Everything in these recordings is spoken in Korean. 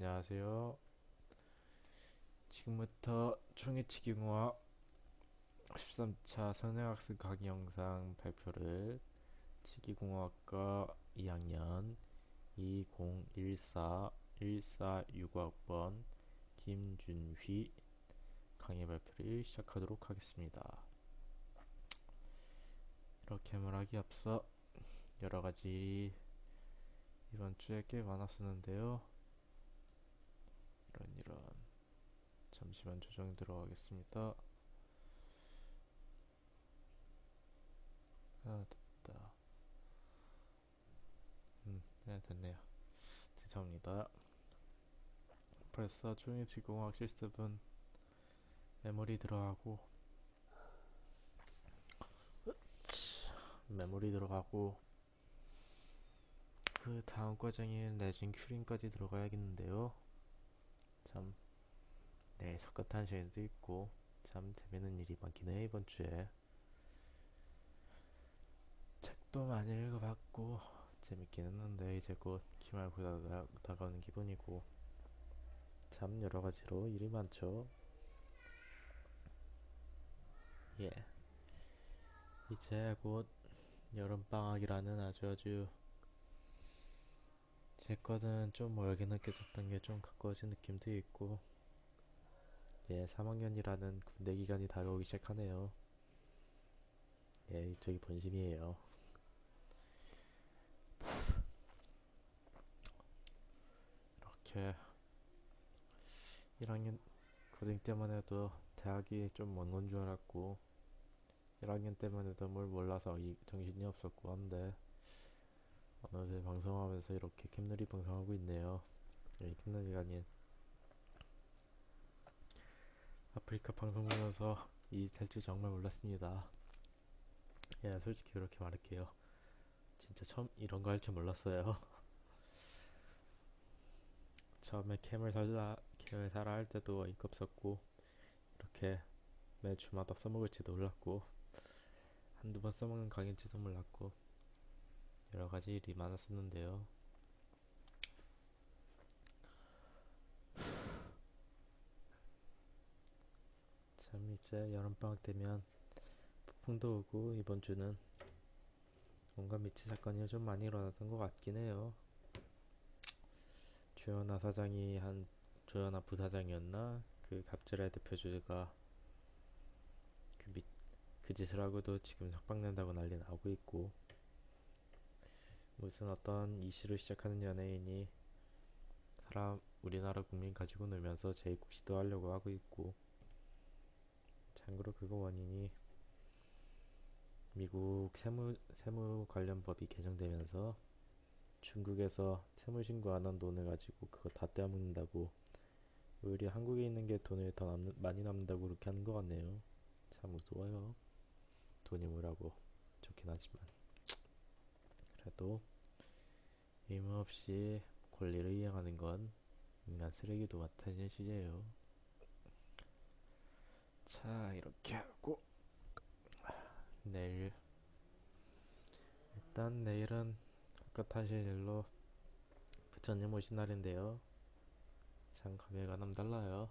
안녕하세요. 지금부터 총회치기공학 13차 선행학습 강의 영상 발표를 치기공학과 2학년 2014-1465학번 김준휘 강의 발표를 시작하도록 하겠습니다. 이렇게 말하기 앞서 여러가지 이번 주에 꽤 많았었는데요. 이런 잠시만 조정 들어가겠습니다. 됐다. 네, 됐네요. 죄송합니다. 벌써 총회치공학 실습은 메모리 들어가고 그 다음 과정인 레진 큐링까지 들어가야겠는데요. 참, 네, 석가탄 시에도 있고 참 재밌는 일이 많긴 해. 이번 주에 책도 많이 읽어봤고 재밌긴 했는데 이제 곧 기말고사 다가오는 기분이고 참 여러가지로 일이 많죠. 예, 이제 곧 여름방학이라는 아주 제 거는 좀 멀게 느껴졌던 게 좀 가까워진 느낌도 있고, 예, 3학년이라는 군대 기간이 다가오기 시작하네요. 예, 이쪽이 본심이에요. 이렇게 1학년 고딩 때만 해도 대학이 좀 먼 건 줄 알았고 1학년 때만 해도 뭘 몰라서 정신이 없었고 한데 어느새 방송하면서 이렇게 캠누리 방송하고 있네요. 예, 캠누리가 아닌 아프리카 방송 보면서 이 될 줄 정말 몰랐습니다. 예, 솔직히 그렇게 말할게요. 진짜 처음 이런 거 할 줄 몰랐어요. 처음에 캠을 사라 할 때도 어이가 없었고 이렇게 매주마다 써먹을지도 몰랐고 한두 번 써먹는 강의인지도 몰랐고 여러가지 일이 많았었는데요. 참 이제 여름방학 되면 폭풍도 오고 이번 주는 온갖 미치 사건이 좀 많이 일어났던 것 같긴 해요. 조현아 부사장이었나? 그 갑질의 대표주가 그, 미, 그 짓을 하고도 지금 석방된다고 난리 나오고 있고 무슨 어떤 이슈로 시작하는 연예인이 우리나라 국민 가지고 놀면서 재입국 시도하려고 하고 있고 참고로 그거 원인이 미국 세무 관련 법이 개정되면서 중국에서 세무 신고 안 한 돈을 가지고 그거 다 떼어먹는다고 오히려 한국에 있는 게 돈을 더 많이 남는다고 그렇게 하는 것 같네요. 참 무서워요. 돈이 뭐라고 좋긴 하지만 그래도 의무 없이 권리를 이용하는 건 인간 쓰레기도 마찬가지예요. 시제요. 자, 이렇게 하고 내일 일단 내일은 아까 타실 일로 부처님 오신 날인데요. 참 감회가 남달라요.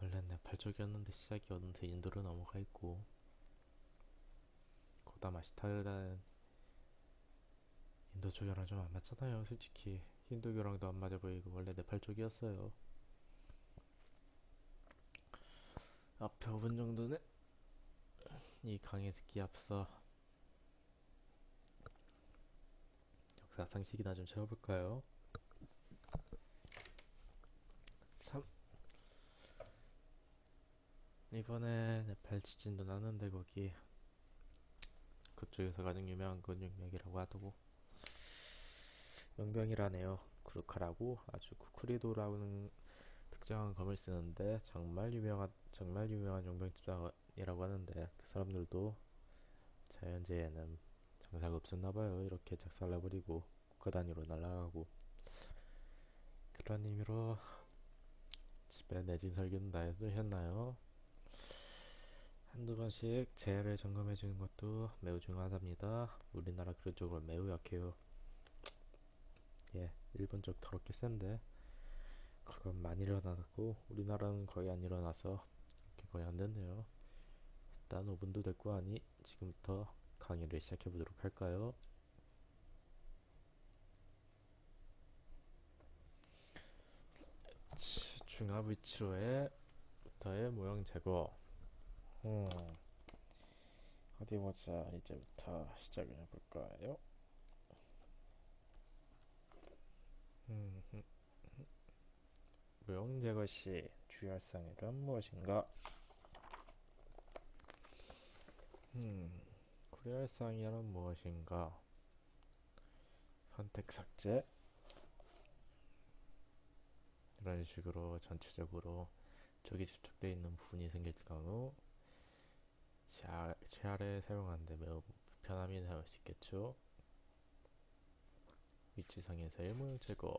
원래 네팔 쪽이었는데 시작이 어느새 인도로 넘어가 있고 고다 마시타르라는 인도 쪽이랑 좀 안 맞잖아요. 솔직히 힌두교랑도 안 맞아 보이고 원래 네팔 쪽이었어요. 앞에 5분 정도는 이 강의 듣기 앞서 역사 상식이나 좀 채워볼까요? 참 이번에 네팔 지진도 나는데 거기 그쪽에서 가장 유명한 건 용병이라고 하더고 용병이라네요. 구루카라고 아주 쿠쿠리도라는 특정한 검을 쓰는데 정말 유명한 용병집단이라고 하는데 그 사람들도 자연재해는 장사가 없었나봐요. 이렇게 작살나버리고 국가 단위로 날아가고 그런 의미로 집에 내진 설계는 다 해두셨나요? 한두 번씩 재해를 점검해 주는 것도 매우 중요하답니다. 우리나라 그런 쪽으로 매우 약해요. 예, 일본 쪽 더럽게 센데 그건 많이 일어나고 우리나라는 거의 안 일어나서 이렇게 거의 안 됐네요. 일단 5분도 됐고 하니 지금부터 강의를 시작해 보도록 할까요? 중압 위치로부터의 모형 제거. 음, 어디 보자. 이제부터 시작을 해볼까요? 음, 모형 제거 시 주의할 사항이란 무엇인가? 고려할 사항이란 무엇인가? 선택 삭제 이런 식으로 전체적으로 쪽이 집적되어 있는 부분이 생길 경우 재활에 사용하는데 매우 불편함이 생길 수 있겠죠. 위치상에서의 모형 제거.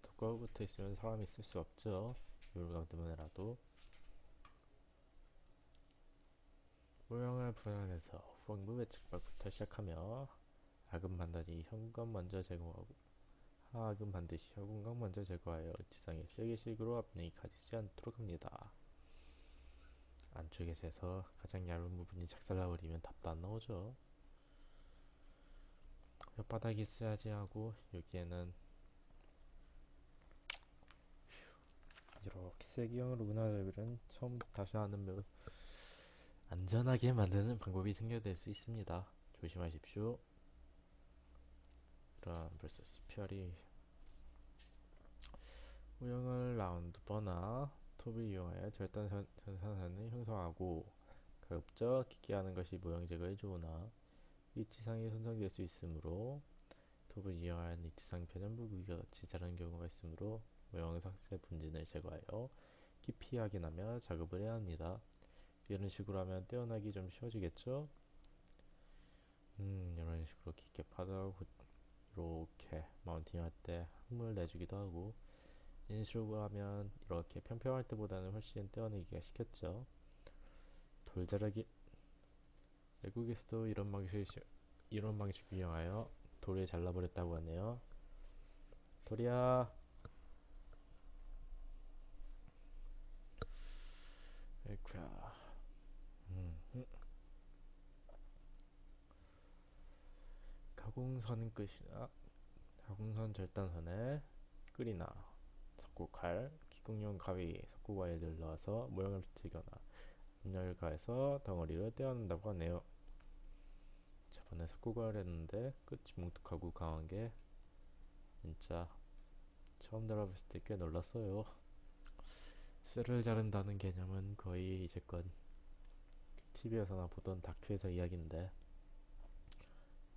독과가 붙어 있으면 사람이 쓸 수 없죠. 요령 때문에라도. 모형을 분할해서 후방부 외측박부터 시작하며 하근 반드시 현관 먼저 제거하고 하근 반드시 현관 먼저 제거하여 지상에 세개씩으로 압력이 가지지 않도록 합니다. 안쪽에 재서 가장 얇은 부분이 작살나버리면 답도 안 나오죠. 혓바닥이 있어야지 하고 여기에는 이렇게 세기형으로 은하절은 처음 다시 하는 매우 안전하게 만드는 방법이 생겨날 수 있습니다. 조심하십시오. 그럼 벌써 스피어리 모형을 라운드버나 톱을 이용하여 절단 전산선을 형성하고 가급적 깊게 하는 것이 모형 제거에 좋으나 위치상이 손상될 수 있으므로 톱을 이용하여 위치상 변연부 구기가 같이 자라는 경우가 있으므로 모형 상세 분진을 제거하여 깊이 확인하며 작업을 해야 합니다. 이런 식으로 하면 떼어나기 좀 쉬워지겠죠? 이런 식으로 깊게 파도 이렇게 마운팅 할 때 항문을 내주기도 하고 이런 식으로 하면 이렇게 평평할 때보다는 훨씬 떼어내기가 쉽겠죠. 돌자르기 외국에서도 이런 방식 이용하여 돌을 잘라버렸다고 하네요. 돌이야. 에이쿠야. 가공선 끝이나 가공선 절단선에 끌이나 석고칼, 기공용 가위, 석고가위를 넣어서 모형을 비틀거나 압력을 가해서 덩어리를 떼어낸다고 하네요. 저번에 석고가위를 했는데 끝이 뭉툭하고 강한 게 진짜 처음 들어봤을 때 꽤 놀랐어요. 쇠를 자른다는 개념은 거의 이제껏 TV에서나 보던 다큐에서 이야기인데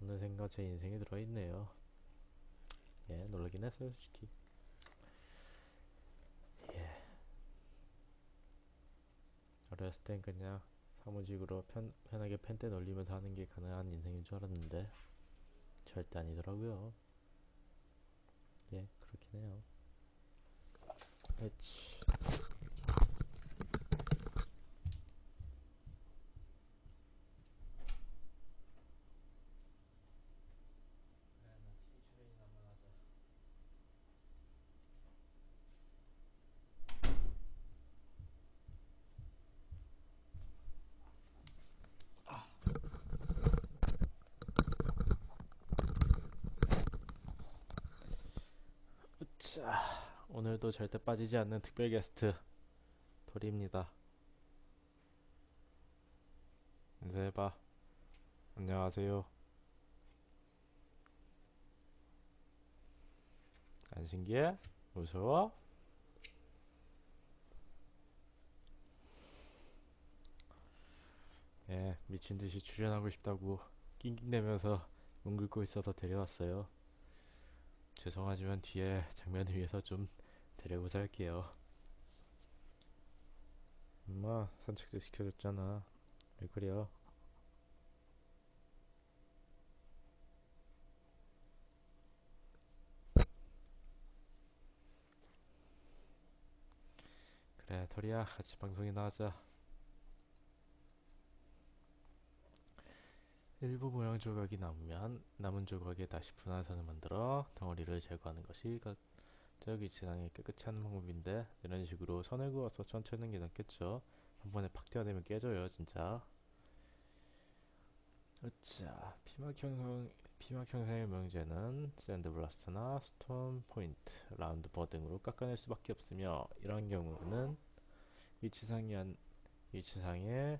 어느샌가 제 인생에 들어있네요. 예, 놀라긴 했어요, 솔직히. 예, 어렸을 땐 그냥 사무직으로 편하게 펜대 놀리면서 하는 게 가능한 인생인 줄 알았는데 절대 아니더라고요. 예, 그렇긴 해요. 에치. 자, 오늘도 절대 빠지지 않는 특별 게스트 도리입니다. 인사해봐. 안녕하세요. 안 신기해? 무서워? 예, 미친듯이 출연하고 싶다고 낑낑대면서 문 긁고 있어서 데려왔어요. 죄송하지만 뒤에 장면을 위해서 좀 데려오자 할게요. 엄마 산책도 시켜줬잖아. 왜 그래요? 그래 토리야 같이 방송이나 하자. 일부 모양 조각이 남으면 남은 조각에 다시 분할선을 만들어 덩어리를 제거하는 것이 각적 위치상에 깨끗이 하는 방법인데, 이런 식으로 선을 그어서 천천히 하는 게 낫겠죠. 한 번에 팍 떼어내면 깨져요 진짜. 자, 피막 형상의 명제는 샌드블라스트나 스톤 포인트, 라운드버 등으로 깎아낼 수밖에 없으며, 이런 경우는 위치상이 한 위치상의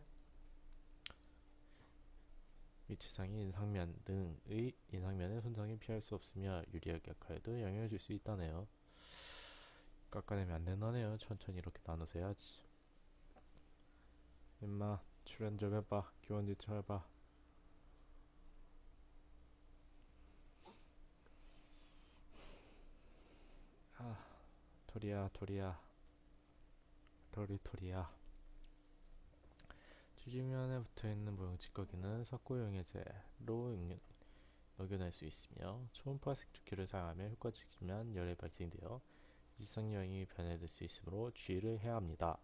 위치상이 인상면 등의 인상면의 손상이 피할 수 없으며 유리학 약화에도 영향을 줄 수 있다네요. 깎아내면 안 된다네요. 천천히 이렇게 나눠서야지. 임마 출연 좀 해봐. 교원 유치해봐. 아, 토리야 토리야. 주지면에 붙어있는 모형 찌꺼기는 석고용해제로 녹여낼 수 있으며, 초음파 색조기를 사용하며 효과적이지만 열에 발생되어 일상 여행이 변해들 수 있으므로 주의를 해야 합니다.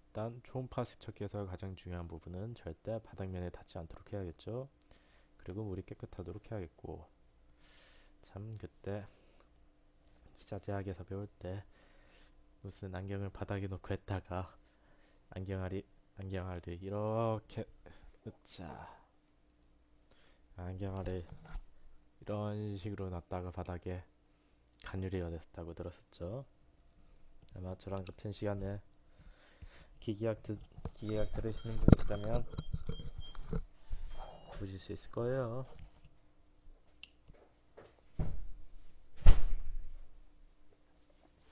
일단 초음파 세척기에서 가장 중요한 부분은 절대 바닥면에 닿지 않도록 해야겠죠. 그리고 물이 깨끗하도록 해야겠고, 참 그때 기자재학에서 배울 때 무슨 안경을 바닥에 놓고 했다가 안경알을 이렇게 으짜 안경알을 이런 식으로 놨다가 바닥에 간유리가 됐다고 들었었죠. 아마 저랑 같은 시간에 기계학 들으시는 분 있다면 보실 수 있을 거예요.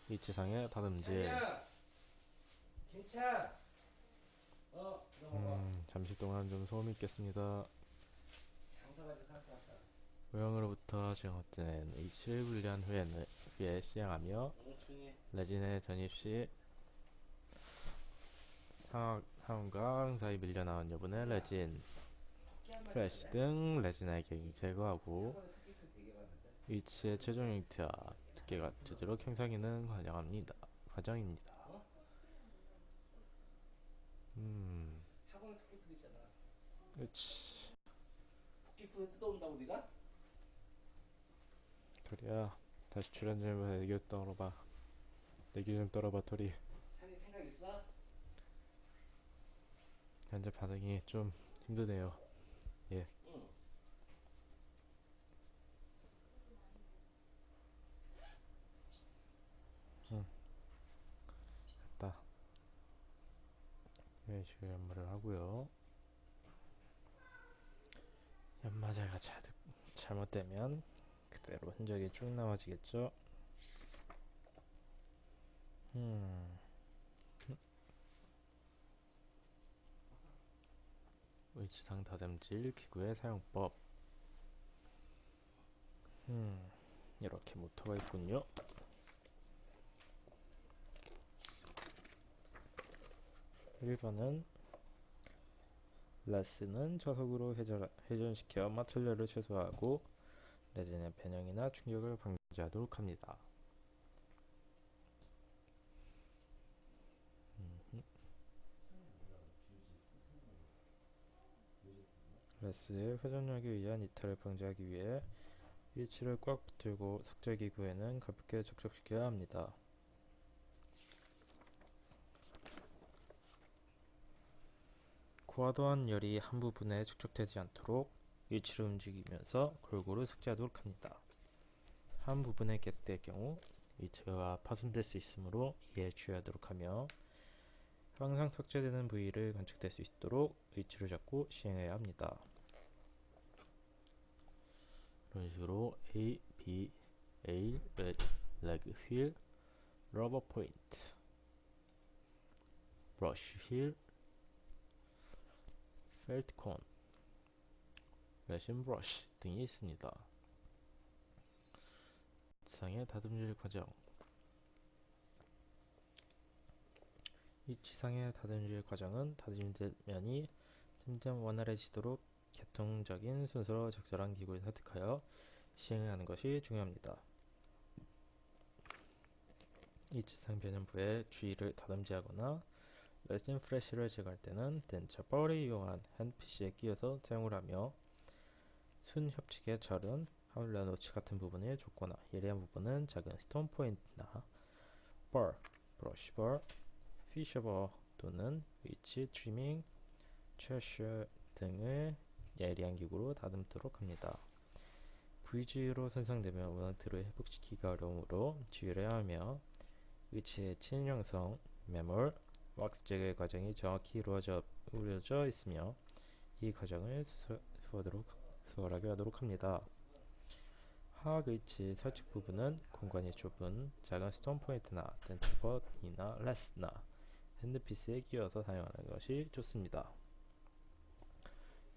위치상의 다듬질. 김차. 잠시 동안 좀 소음이 있겠습니다. 장사가지고 샀어. 모형으로부터 제거된 H를 분리한 후에 시행하며, 레진의 전입 시 상온과 항 사이 밀려나온 여분의 레진, 플래시 등 레진의 갱 제거하고, 위치의 최종 형태와 두께가 같도록 형성하는 과정입니다. 학원에 토끼 푸드 있잖아. 그렇지. 토끼 푸드 뜯어온다고 네가? 토리야, 다시 출연 좀 해봐. 애교 좀 떨어봐 토리. 자네 생각 있어? 현재 반응이 좀 힘드네요. 예. 응. 됐다. 이런 식으로 연마를 하고요. 연마제가 잘못되면 그대로 흔적이 쭉 남아지겠죠. 위치상 다듬질 기구의 사용법. 이렇게 모터가 있군요. 1번은 라스는 저속으로 회전시켜 마찰열을 최소화하고 레진의 변형이나 충격을 방지하도록 합니다. 라스의 회전력에 의한 이탈을 방지하기 위해 위치를 꽉 붙들고 석재기구에는 가볍게 접촉시켜야 합니다. 과도한 열이 한 부분에 축적되지 않도록 위치를 움직이면서 골고루 석재하도록 합니다. 한 부분에 겟될 경우 위치가 파손될 수 있으므로 이에 주의하도록 하며, 항상 석재되는 부위를 관측될 수 있도록 위치를 잡고 시행해야 합니다. 이런 식으로 A, B, A, 레그 휠, 러버 포인트, 브러쉬 휠, 펠트 콘, 레신 브러쉬 등이 있습니다. 지상의 다듬질 과정. 이 지상의 다듬질 과정은 다듬질 면이 점점 원활해지도록 계통적인 순서로 적절한 기구를 선택하여 시행하는 것이 중요합니다. 이 지상 변연부의 주위를 다듬지하거나 레진 프레쉬를 제거할 때는 덴처 뻘을 이용한 핸드피쉬에 끼워서 사용을 하며, 순 협칙의 절은 하울러 노치 같은 부분의 좁거나 예리한 부분은 작은 스톤 포인트나 벌, 브러쉬 벌, 피셔 벌 또는 위치, 트리밍, 트래셔 등을 예리한 기구로 다듬도록 합니다. V주의로 손상되면 원형틀을 회복시키기가 어려우므로 주의를 해야 하며 위치의 친형성, 매몰, 왁스 제거 과정이 정확히 이루어져 있으며 이 과정을 수월하게 하도록 합니다. 하악 위치 설치 부분은 공간이 좁은 작은 스톤 포인트나 덴처버이나 레스나 핸드피스에 끼워서 사용하는 것이 좋습니다.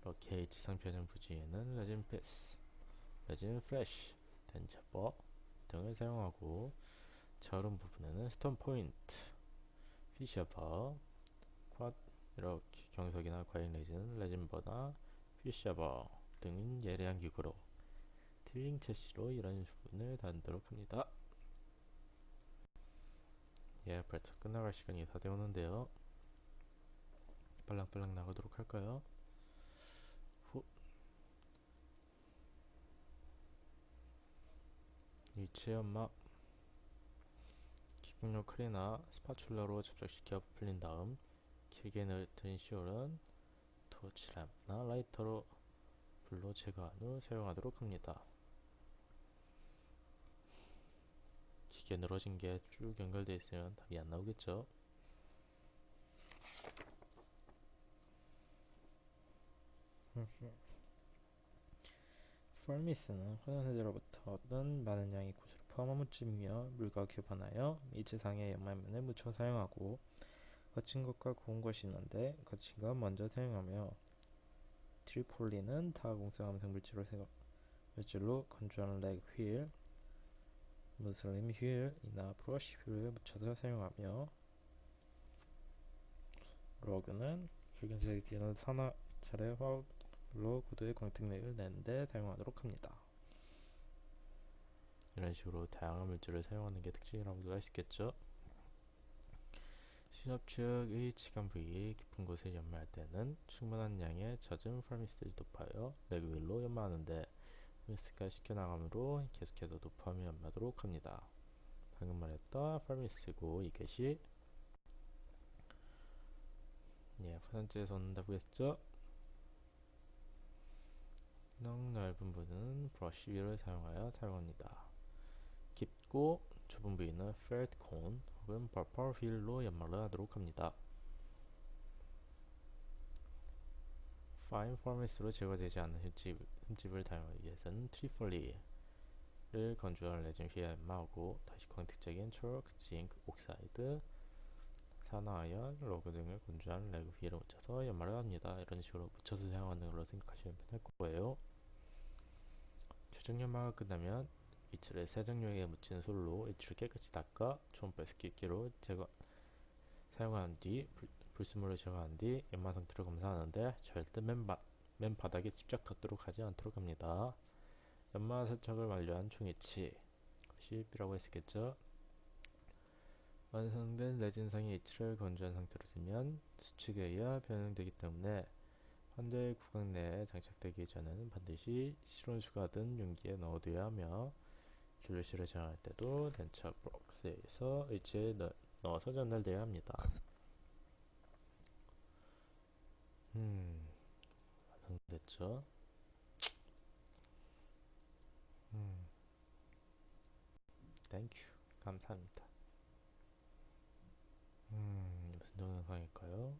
이렇게 지상 변형 부지에는 레진 피스, 레진 플래시, 덴처버 등을 사용하고 저른 부분에는 스톤 포인트, 피셔버, 쿼드 이렇게 경석이나 과잉 레진은 레진버나 피셔버 등인 예리한 기구로 딜링 채시로 이런 부분을 다루도록 합니다. 예, 벌써 끝나갈 시간이 다 되었는데요. 빨랑빨랑 나가도록 할까요? 위치 연막 기공용 칼이나 스파츌러로 접촉시켜 부풀린 다음 길게 늘든 시올은 토치램프나 라이터로 불로 제거한 후 사용하도록 합니다. 기계 늘어진 게 쭉 연결되어 있으면 답이 안 나오겠죠? 펄미스는 화산재로부터 얻은 많은 양의 구슬을 포함한 물질이며 물과 교반하여 일체상의 연말면을 묻혀 사용하고 거친 것과 고운 것이 있는데 거친 것 먼저 사용하며 트리폴리는 다공성 암성 물질로 건조한 렉 휠, 무슬림 휠이나 브러쉬 휠을 묻혀서 사용하며 로그는 붉은색이 띄는 산화 차례 화학로 고도의 광택력을 내는데 사용하도록 합니다. 이런 식으로 다양한 물질을 사용하는 게 특징이라고 할 수 있겠죠. 시접 측의 치간 부위 깊은 곳에 연마할 때는 충분한 양의 젖은 펄미스를 도파하여 렉 휠로 연마하는데 펄미스가 씻겨나가므로 계속해서 도파하며 연마하도록 합니다. 방금 말했던 펄미스고 이것이 화산재에서 얻는다고 했죠. 넓은 부분은 브러쉬 휠을 사용합니다. 깊고 좁은 부위는 펠트 콘 혹은 버퍼 휠로 연마를 하도록 합니다. 파인 포미스로 제거되지 않는 흠집을 다용하기 위해서는 트리폴리를 건조한 레진 휠에 연마하고 다시 광택적인 초록, 징크, 옥사이드, 산화아연, 로그 등을 건조한 레그 휠에 묻혀서 연마를 합니다. 이런 식으로 묻혀서 사용하는 걸로 생각하시면 편할 거예요. 최종 연마가 끝나면 위치를 세정용에 묻힌 솔로 위치를 깨끗이 닦아 초음파 습기기로 사용한 뒤 불순물을 제거한 뒤 연마 상태를 검사하는데 절대 맨 바닥에 직접 닿도록 하지 않도록 합니다. 연마 세척을 완료한 총위치 것이 B라고 했었겠죠. 완성된 레진상의 위치를 건조한 상태로 두면 수축에 의해 변형되기 때문에 환자의 구강 내에 장착되기 전에는 반드시 실온수가 든 용기에 넣어둬야 하며 진료실에 저장할 때도 덴처 박스에서 의치에 넣어서 전달되어야 합니다. 완성됐죠? 땡큐 감사합니다. 무슨 동영상일까요?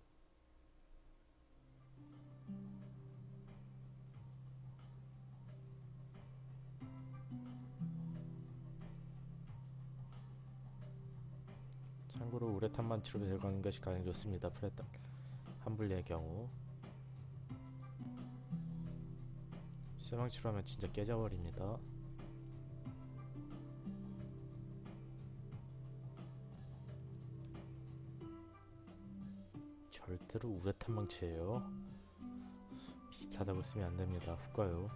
참고로 우레탄만 치료 들어가는 것이 가장 좋습니다. 프레탄 환불리의 경우 쇠망 치료하면 진짜 깨져버립니다. 절대로 우레탄 망치예요. 비슷하다고 쓰면 안됩니다. 훅가요.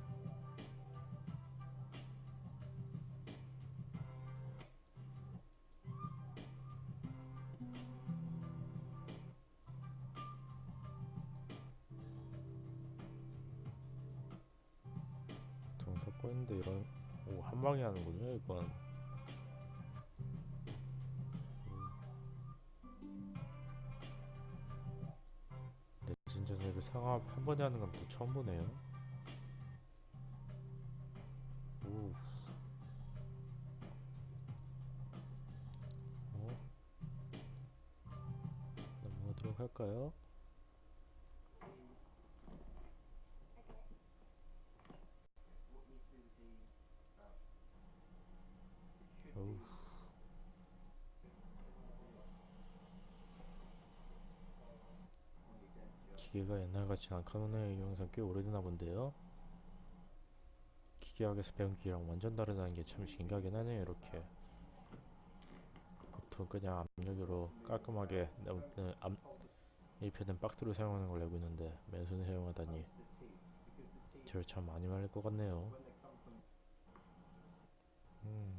포인트 이런 한 방에 하는군요 이건. 레진전에 그 상압 한 번에 하는 건 또 처음 보네요. 오, 넘어가도록 할까요? 어우, 기계가 옛날같이 안카노네 영상 꽤 오래되나 본데요. 기계학에서 배운 기계랑 완전 다르다는 게 참 신기하긴 하네요. 이렇게 보통 그냥 압력으로 깔끔하게 1편은 박스로 사용하는 걸 알고 있는데 맨손을 사용하다니 저를 참 많이 말릴 것 같네요. 음,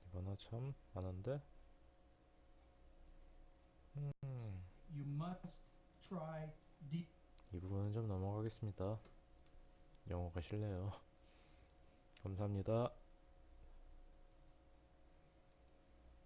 이거나 참 많은데. You must try deep. 이 부분은 좀 넘어가겠습니다. 영어가 싫네요. 감사합니다.